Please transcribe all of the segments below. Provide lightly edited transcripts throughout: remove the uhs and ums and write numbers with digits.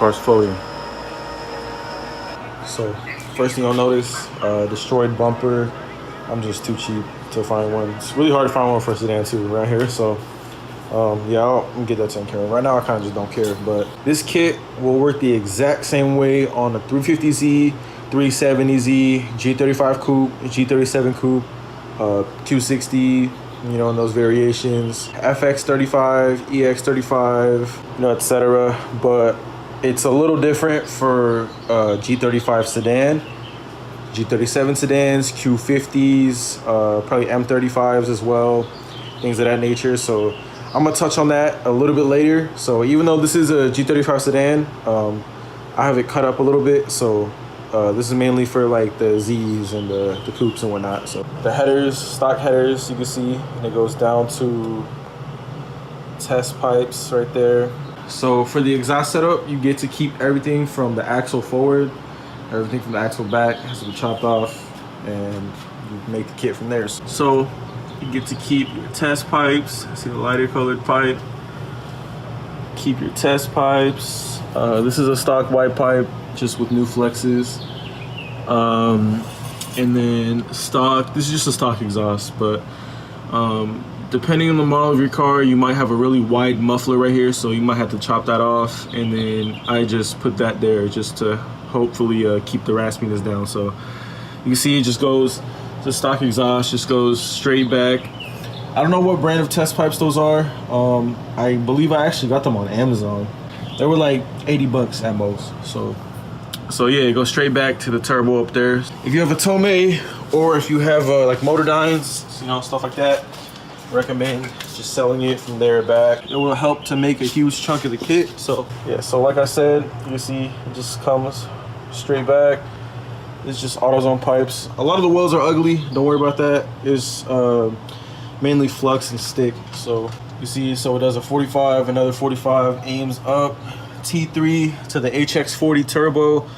car's fully. So first thing you'll notice, destroyed bumper. I'm just too cheap to find one. It's really hard to find one for a sedan too around here. So yeah, I'll get that taken care of. Right now I kind of just don't care, but this kit will work the exact same way on the 350Z, 370Z, G35 Coupe, G37 Coupe, Q60, you know, in those variations, FX35, EX35, you know, etc. But it's a little different for G35 sedan, G37 sedans, Q50s, probably M35s as well, things of that nature. So I'm gonna touch on that a little bit later. So even though this is a G35 sedan, I have it cut up a little bit. So this is mainly for like the Z's and the coupes and whatnot. So the headers, stock headers, you can see, and it goes down to test pipes right there. So for the exhaust setup, you get to keep everything from the axle forward, everything from the axle back has to be chopped off, and you make the kit from there. So you get to keep your test pipes. See the lighter colored pipe. Keep your test pipes. This is a stock white pipe, just with new flexes. And then stock, this is just a stock exhaust, but depending on the model of your car, you might have a really wide muffler right here, so you might have to chop that off. And then I just put that there just to hopefully keep the raspiness down. So you can see it just goes, the stock exhaust just goes straight back. I don't know what brand of test pipes those are. I believe I actually got them on Amazon. They were like 80 bucks at most. So yeah, it goes straight back to the turbo up there. If you have a Tomei, or if you have like Motordynes, you know, stuff like that, recommend just selling it from there back. It will help to make a huge chunk of the kit. So yeah, so like I said, you can see it just comes straight back. It's just AutoZone pipes. A lot of the welds are ugly, don't worry about that. It's mainly flux and stick. So you see, so it does a 45, another 45, aims up, T3 to the HX40 turbo,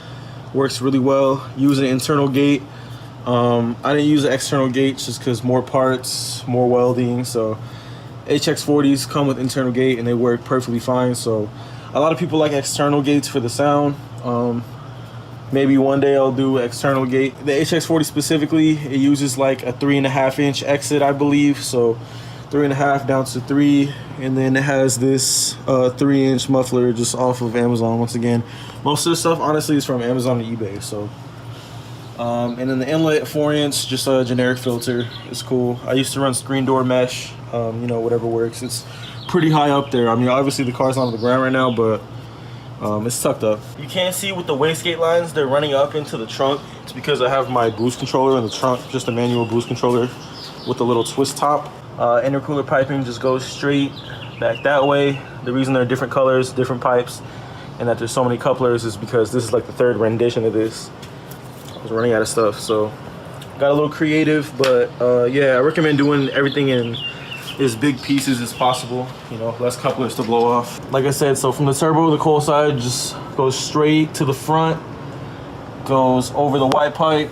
works really well. Use an internal gate. I didn't use the external gate just because more parts, more welding. So HX40s come with internal gate and they work perfectly fine. So a lot of people like external gates for the sound. Maybe one day I'll do external gate. The HX40 specifically, it uses like a 3.5 inch exit, I believe. So 3.5 down to 3, and then it has this 3-inch muffler just off of Amazon. Once again, most of the stuff honestly is from Amazon and eBay. So and then the inlet 4-inch, just a generic filter. It's cool. I used to run screen door mesh, you know, whatever works. It's pretty high up there. I mean, obviously the car's not on the ground right now, but it's tucked up. You can't see with the wastegate lines, they're running up into the trunk. It's because I have my boost controller in the trunk, just a manual boost controller with a little twist top. Intercooler piping just goes straight back that way. The reason they're different colors, different pipes, and that there's so many couplers is because this is like the third rendition of this. I was running out of stuff, so got a little creative, but yeah, I recommend doing everything in as big pieces as possible, you know, less couplers to blow off. Like I said, so from the turbo, the coil side just goes straight to the front, goes over the white pipe,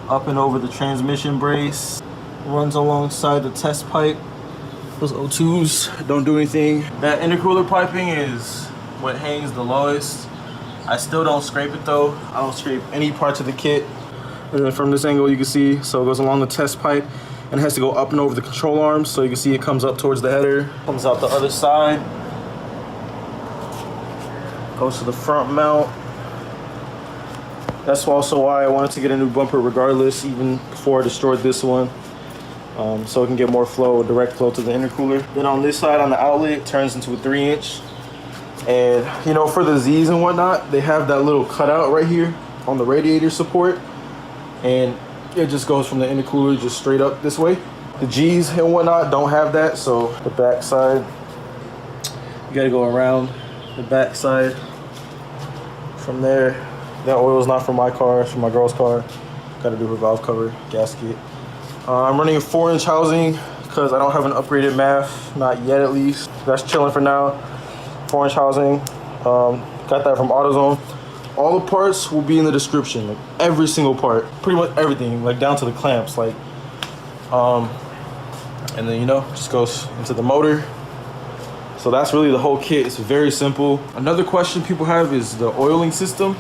up and over the transmission brace, runs alongside the test pipe. Those O2s don't do anything. That intercooler piping is what hangs the lowest. I still don't scrape it though. I don't scrape any parts of the kit. And then from this angle you can see, so it goes along the test pipe and it has to go up and over the control arms. So you can see it comes up towards the header, comes out the other side, goes to the front mount. That's also why I wanted to get a new bumper regardless, even before I destroyed this one. So it can get more flow, direct flow to the intercooler. Then on this side, on the outlet, it turns into a 3-inch. And you know, for the Z's and whatnot, they have that little cutout right here on the radiator support. And it just goes from the intercooler just straight up this way. The G's and whatnot don't have that, so the back side, you gotta go around the back side from there. That oil is not for my car, it's for my girl's car. Gotta do her valve cover, gasket. I'm running a 4-inch housing because I don't have an upgraded MAF, not yet at least. That's chilling for now. 4-inch housing, got that from AutoZone. All the parts will be in the description, like every single part, pretty much everything, like down to the clamps, like, and then, you know, just goes into the motor. It's So that's really the whole kit. It's very simple. Another question people have is the oiling system.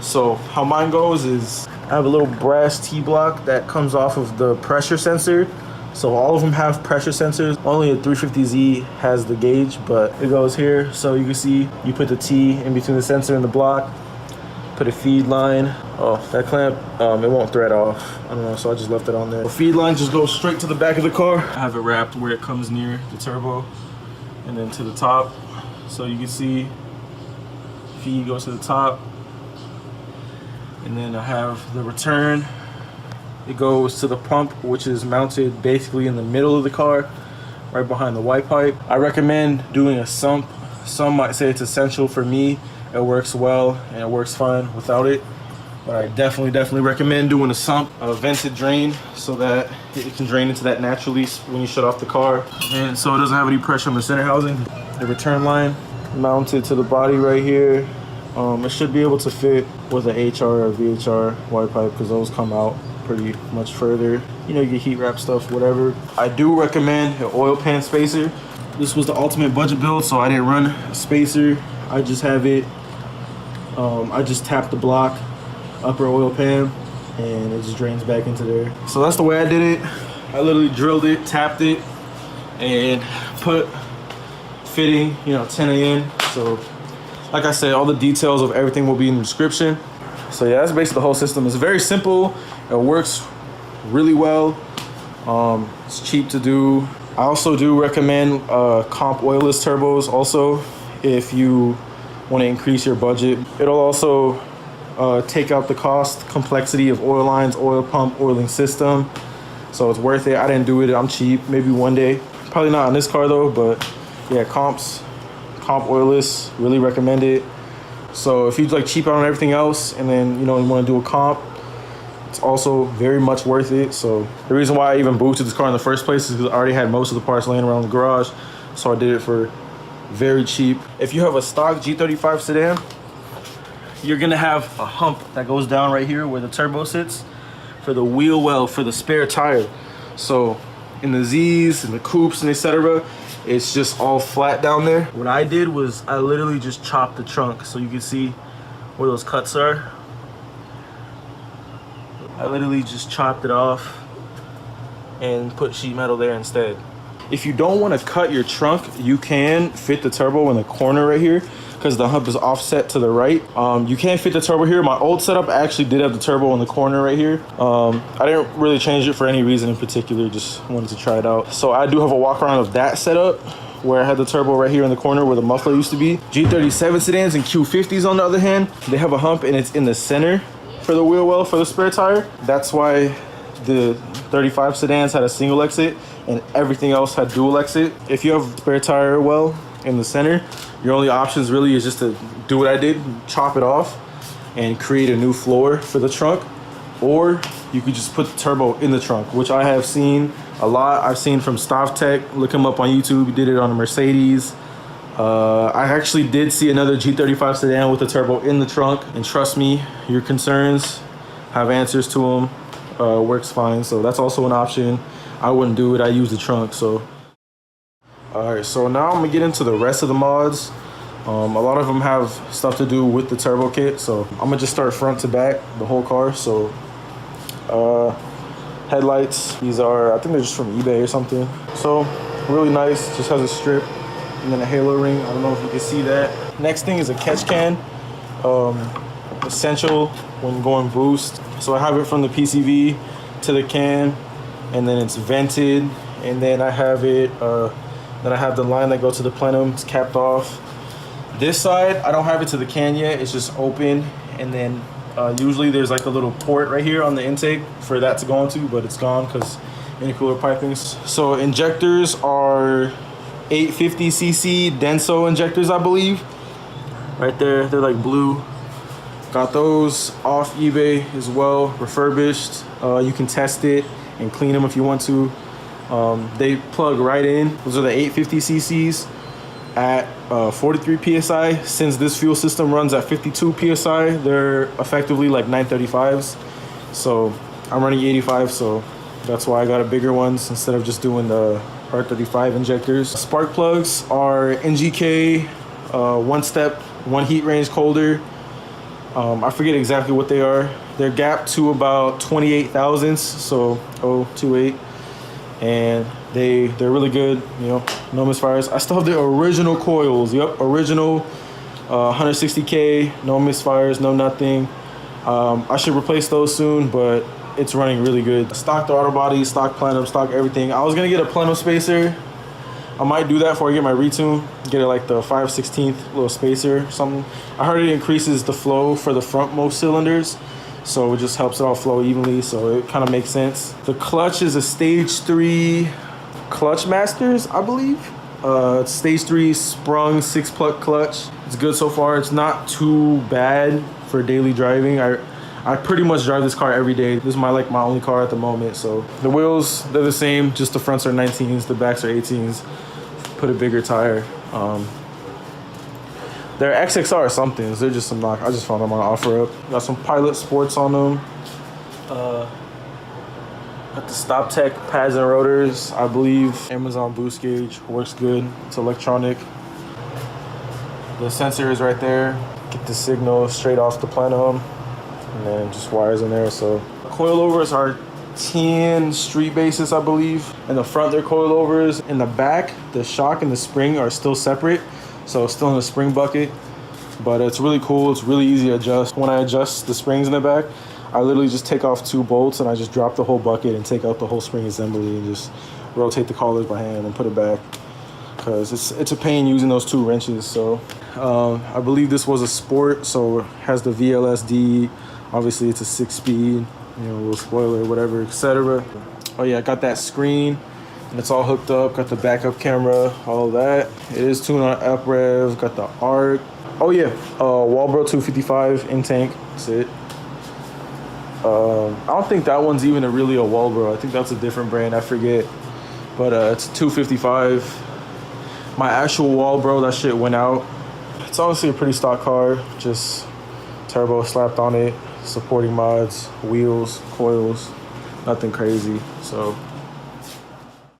So how mine goes is I have a little brass T-block that comes off of the pressure sensor. So all of them have pressure sensors. Only a 350Z has the gauge, but it goes here. So you can see you put the T in between the sensor and the block, put a feed line. Oh, that clamp, it won't thread off. I don't know, so I just left it on there. The feed line just goes straight to the back of the car. I have it wrapped where it comes near the turbo and then to the top. So you can see feed goes to the top. And then I have the return. It goes to the pump, which is mounted basically in the middle of the car, right behind the white pipe. I recommend doing a sump. Some might say it's essential. For me, it works well and it works fine without it. But I definitely recommend doing a sump, a vented drain, so that it can drain into that naturally when you shut off the car. And so it doesn't have any pressure on the center housing. The return line mounted to the body right here. It should be able to fit with a HR or VHR white pipe because those come out pretty much further. You know, you get heat wrap stuff, whatever. I do recommend an oil pan spacer. This was the ultimate budget build, so I didn't run a spacer. I just have it, I just tap the block, upper oil pan, and it just drains back into there. So that's the way I did it. I literally drilled it, tapped it, and put fitting, you know, 10 in. So like I said, all the details of everything will be in the description. So yeah, that's basically the whole system. It's very simple. It works really well. It's cheap to do. I also do recommend comp oilless turbos also if you want to increase your budget. It'll also take out the cost, complexity of oil lines, oil pump, oiling system. So it's worth it. I didn't do it. I'm cheap. Maybe one day. Probably not on this car though, but yeah, comp oilless, really recommend it. So if you like cheap out on everything else and then you want to do a comp, it's also very much worth it. So the reason why I even boosted this car in the first place is because I already had most of the parts laying around the garage, so I did it for very cheap. If you have a stock G35 sedan, you're gonna have a hump that goes down right here where the turbo sits for the wheel well, for the spare tire. So in the Z's and the coupes and etc., it's just all flat down there. What I did was I literally just chopped the trunk, so you can see where those cuts are. I literally just chopped it off and put sheet metal there instead. If you don't want to cut your trunk, you can fit the turbo in the corner right here because the hump is offset to the right. You can't fit the turbo here. My old setup actually did have the turbo in the corner right here. I didn't really change it for any reason in particular, just wanted to try it out. So I do have a walk around of that setup where I had the turbo right here in the corner where the muffler used to be. G37 sedans and Q50s on the other hand, they have a hump and it's in the center for the wheel well for the spare tire. That's why the 35 sedans had a single exit and everything else had dual exit. If you have spare tire well in the center, your only options really is just to do what I did, chop it off and create a new floor for the trunk, or you could just put the turbo in the trunk, which I have seen a lot. I've seen from Staff Tech, look him up on YouTube, he did it on a Mercedes. I actually did see another G35 sedan with a turbo in the trunk, and trust me, your concerns have answers to them. Works fine, so that's also an option. I wouldn't do it, I use the trunk. So alright, so now I'm gonna get into the rest of the mods. A lot of them have stuff to do with the turbo kit, so I'm gonna just start front to back, the whole car. So headlights, these are, I think they're just from eBay or something. So really nice, just has a strip and then a halo ring. I don't know if you can see that. Next thing is a catch can, essential when going boost. So I have it from the PCV to the can, and then it's vented, and then I have it, then I have the line that goes to the plenum, it's capped off. This side, I don't have it to the can yet, it's just open, and then usually there's like a little port right here on the intake for that to go into, but it's gone because intercooler pipings. So injectors are 850cc Denso injectors, I believe. Right there, they're like blue. Got those off eBay as well, refurbished. You can test it and clean them if you want to. They plug right in. Those are the 850cc's at 43 psi. Since this fuel system runs at 52 psi, they're effectively like 935s. So I'm running 85, so that's why I got a bigger ones instead of just doing the R35 injectors. Spark plugs are NGK, one step, one heat range colder. I forget exactly what they are. They're gapped to about 28 thousandths, so 0.28, and they're really good. You know, no misfires. I still have the original coils. Yep, original 160K, no misfires, no nothing. I should replace those soon, but it's running really good. Stock throttle body, stock plenum, stock everything. I was gonna get a plenum spacer. I might do that before I get my retune. Get it like the 5/16 little spacer or something. I heard it increases the flow for the frontmost cylinders, so it just helps it all flow evenly, so it kind of makes sense. The clutch is a stage 3 Clutch Masters, I believe. It's stage 3 sprung 6-pluck clutch. It's good so far. It's not too bad for daily driving. I pretty much drive this car every day. This is my only car at the moment. So the wheels, they're the same, just the fronts are 19s, the backs are 18s. Put a bigger tire. They're XXR somethings. They're just some knock. I just found them on OfferUp. Got some Pilot Sports on them. Got the Stop Tech pads and rotors, I believe. Amazon boost gauge, works good. It's electronic. The sensor is right there. Get the signal straight off the plenum, and then just wires in there. So coilovers are 10 street basis, I believe. In the front, they're coilovers. In the back, the shock and the spring are still separate, so it's still in the spring bucket. But it's really cool. It's really easy to adjust. When I adjust the springs in the back, I literally just take off 2 bolts and I just drop the whole bucket and take out the whole spring assembly and just rotate the collars by hand and put it back, because it's a pain using those 2 wrenches. So I believe this was a sport, so it has the VLSD. Obviously it's a 6-speed, you know, little spoiler, whatever, etc. Oh yeah, I got that screen and it's all hooked up. Got the backup camera, all of that. It is tuned on up rev. Got the arc. Oh yeah, Walbro 255 in tank. That's it. I don't think that one's even really a Walbro. I think that's a different brand. I forget. But it's 255. My actual Walbro, that shit went out. It's honestly a pretty stock car. Just turbo slapped on it, supporting mods, wheels, coils, nothing crazy. So